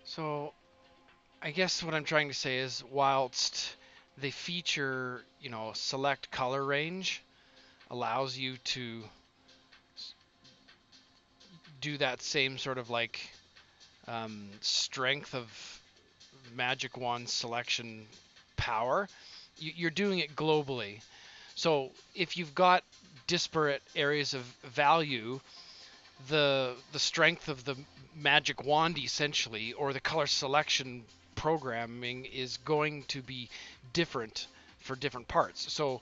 So I guess what I'm trying to say is, whilst the feature, select color range allows you to do that same sort of like strength of magic wand selection power, you're doing it globally. So if you've got disparate areas of value, the strength of the magic wand essentially, or the color selection programming, is going to be different for different parts. So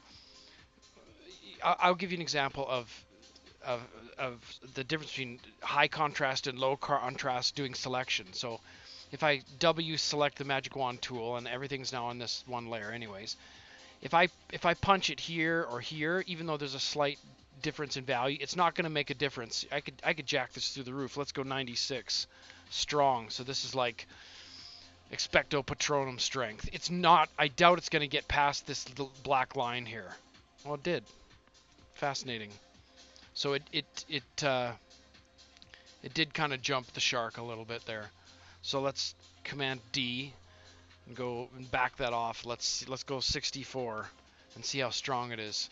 I'll give you an example of of the difference between high contrast and low contrast doing selection. So if I W select the magic wand tool, and everything's now on this one layer anyways, if I punch it here or here, even though there's a slight difference in value, it's not going to make a difference. I could jack this through the roof. Let's go 96 strong. So this is like expecto patronum strength. It's not. I doubt it's going to get past this little black line here. Well, it did. Fascinating. So it did kind of jump the shark a little bit there. So let's Command D and go and back that off. Let's go 64 and see how strong it is.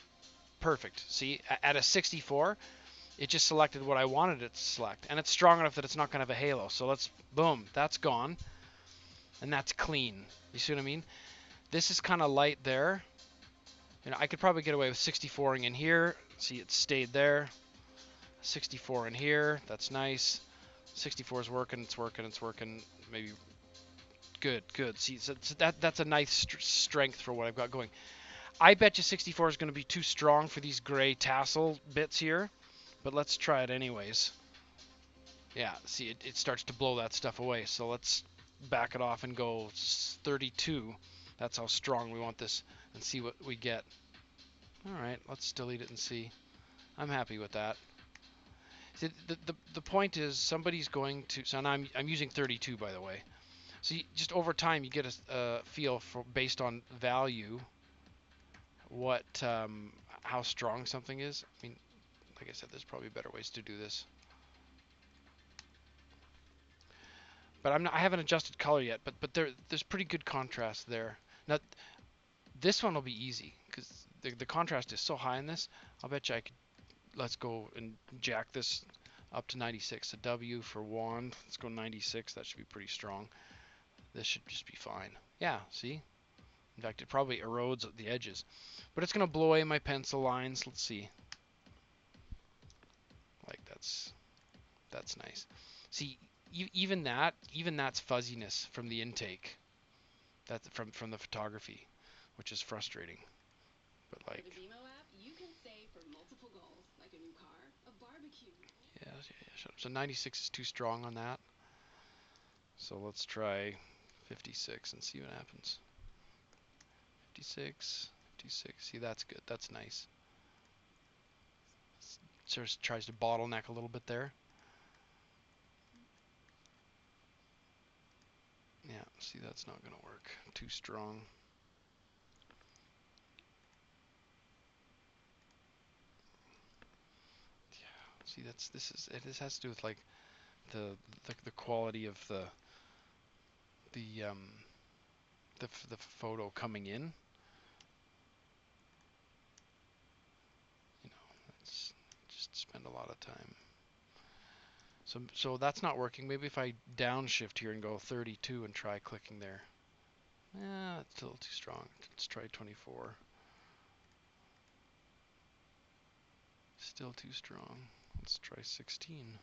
Perfect. See, at a 64, it just selected what I wanted it to select, and it's strong enough that it's not going to have a halo. So let's, boom, that's gone, and that's clean. You see what I mean? This is kind of light there. I could probably get away with 64ing in here. See, it stayed there. 64 in here. That's nice. 64 is working. It's working. It's working. Maybe good. Good. See, so that's a nice strength for what I've got going. I bet you 64 is going to be too strong for these gray tassel bits here, but let's try it anyways. Yeah, see, it starts to blow that stuff away. So let's back it off and go 32. That's how strong we want this, and see what we get. All right, let's delete it and see. I'm happy with that. See, the point is, somebody's going to. So now I'm using 32, by the way. So just over time, you get a feel for, based on value, what how strong something is. I mean, like I said, there's probably better ways to do this. But I haven't adjusted color yet. But there's pretty good contrast there. Now this one will be easy because the contrast is so high in this. I'll bet you I could. Let's go and jack this up to 96. A W for wand. Let's go 96. That should be pretty strong. This should just be fine. Yeah, see? In fact, it probably erodes the edges. But it's going to blow away my pencil lines. Let's see. Like, that's nice. See, even that's fuzziness from the intake. That's from the photography, which is frustrating. But like, yeah, yeah, yeah, shut up. So 96 is too strong on that. So let's try 56 and see what happens. 56, 56. See, that's good. That's nice. Sort of tries to bottleneck a little bit there. Yeah, see, that's not going to work. Too strong. Yeah, see, this has to do with like the quality of the the photo coming in. It's just spend a lot of time. So that's not working. Maybe if I downshift here and go 32 and try clicking there. Yeah, it's a little too strong. Let's try 24. Still too strong. Let's try 16.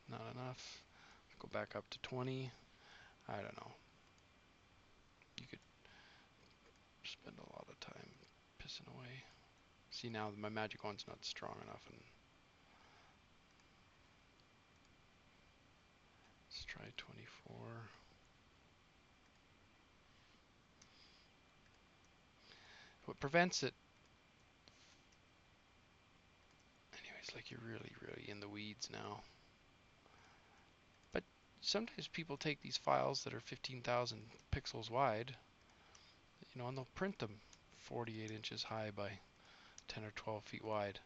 Not enough. Go back up to 20. I don't know. You could spend a lot of time pissing away. See, now my magic wand's not strong enough, and let's try 24. What prevents it, anyways, like you're really, really in the weeds now. But sometimes people take these files that are 15,000 pixels wide, and they'll print them 48 inches high by 10 or 12 feet wide.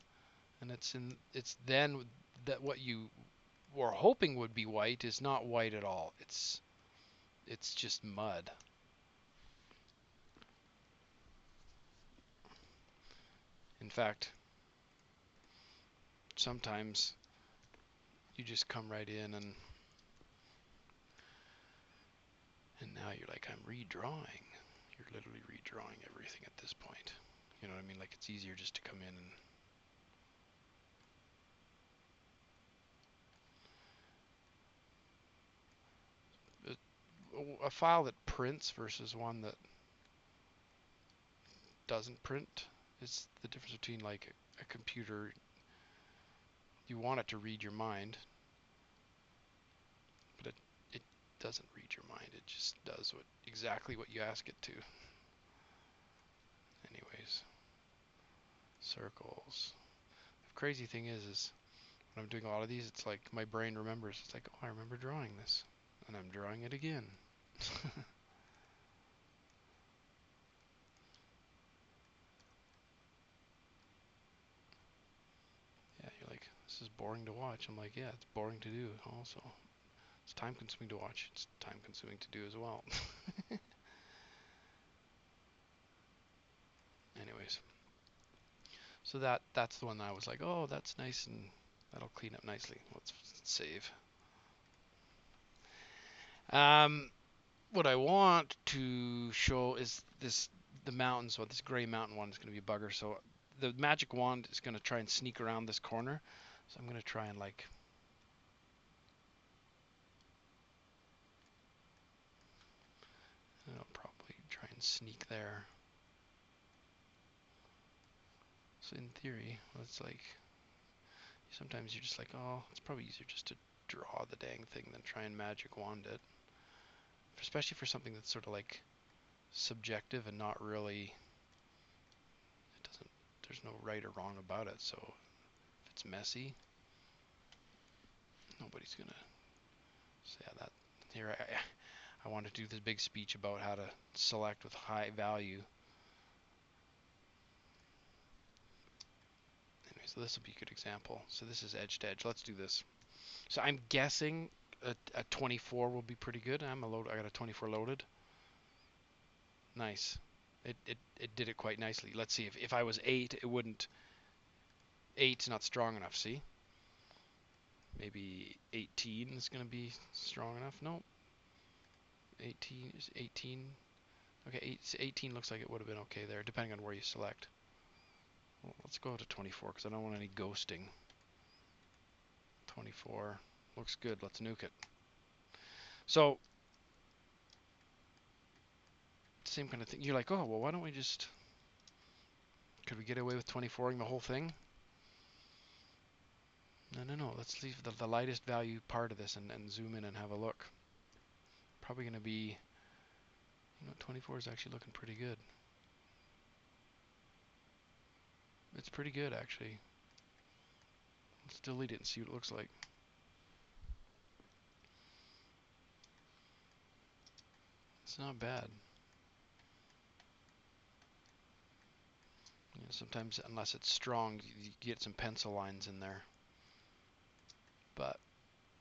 And it's then that what you we're hoping would be white is not white at all. It's just mud. In fact, sometimes you just come right in and now you're like, I'm redrawing. You're literally redrawing everything at this point. You know what I mean? Like it's easier just to come in and a file that prints versus one that doesn't print is the difference between like a computer. You want it to read your mind, but it doesn't read your mind. It just does exactly what you ask it to. Anyways, circles. The crazy thing is when I'm doing a lot of these, it's like my brain remembers. It's like, oh, I remember drawing this, and I'm drawing it again. Yeah, you're like, this is boring to watch. I'm like, yeah, it's boring to do also. It's time consuming to watch. It's time consuming to do as well. Anyways, so that's the one that I was like, oh, that's nice and that'll clean up nicely. Let's save. Um, what I want to show is the mountain. So this gray mountain one is going to be a bugger. So the magic wand is going to try and sneak around this corner. So I'm going to try and like, I'll probably try and sneak there. So in theory, it's like, sometimes you're just like, oh, it's probably easier just to draw the dang thing than try and magic wand it. Especially for something that's sort of like subjective and not really, there's no right or wrong about it. So if it's messy, nobody's gonna say, yeah, that here I want to do this big speech about how to select with high value. Anyway, so this will be a good example. So this is edge to edge. Let's do this. So I'm guessing a 24 will be pretty good. I got a 24 loaded. Nice. It did it quite nicely. Let's see, if I was 8, it wouldn't. 8's not strong enough, see? Maybe 18 is going to be strong enough. Nope. 18 is 18. Okay, 18 looks like it would have been okay there, depending on where you select. Well, let's go to 24 because I don't want any ghosting. 24 looks good. Let's nuke it. So same kind of thing. You're like, oh well, why don't we just? Could we get away with 24ing the whole thing? No. Let's leave the lightest value part of this and zoom in and have a look. Probably going to be, 24 is actually looking pretty good. It's pretty good, actually. Let's delete it and see what it looks like. It's not bad. Sometimes, unless it's strong, you get some pencil lines in there.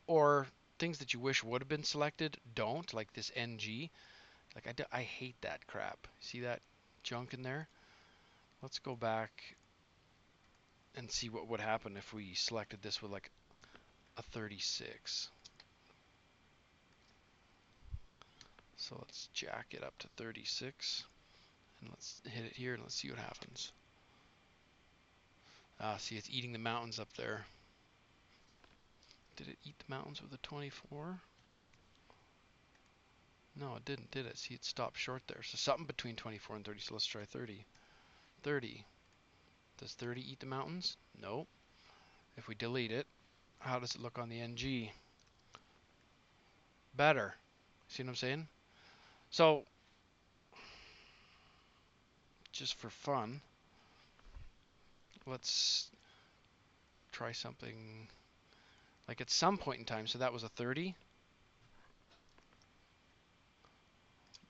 Or things that you wish would have been selected don't, like this NG. Like I hate that crap. See that junk in there? Let's go back and see what would happen if we selected this with like a 36. So let's jack it up to 36 and let's hit it here and let's see what happens. See, it's eating the mountains up there. Did it eat the mountains with a 24? No, it didn't, did it? See, it stopped short there. So something between 24 and 30. So let's try 30. 30. Does 30 eat the mountains? No. If we delete it, how does it look on the NG? Better. See what I'm saying? So, just for fun, let's try something like at some point in time. So that was a 30.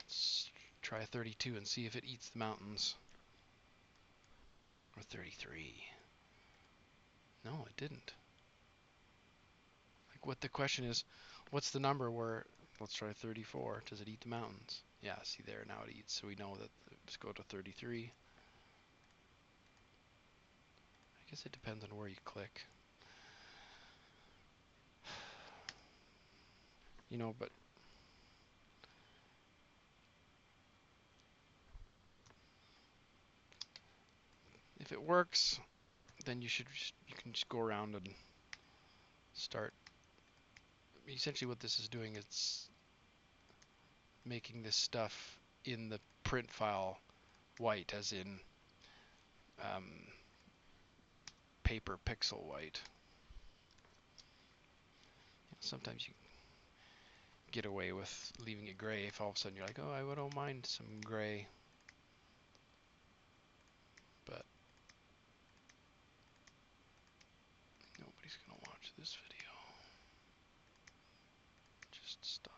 Let's try a 32 and see if it eats the mountains. Or 33. No, it didn't. What the question is, what's the number where, let's try 34. Does it eat the mountains? Yeah, see there, now it eats. So we know that, let's go to 33. I guess it depends on where you click. But if it works, then you can just go around and start. Essentially what this is doing is making this stuff in the print file white, as in um, paper pixel white. Sometimes you get away with leaving it gray if all of a sudden you're like, oh, I don't mind some gray. But nobody's going to watch this video. Just stop.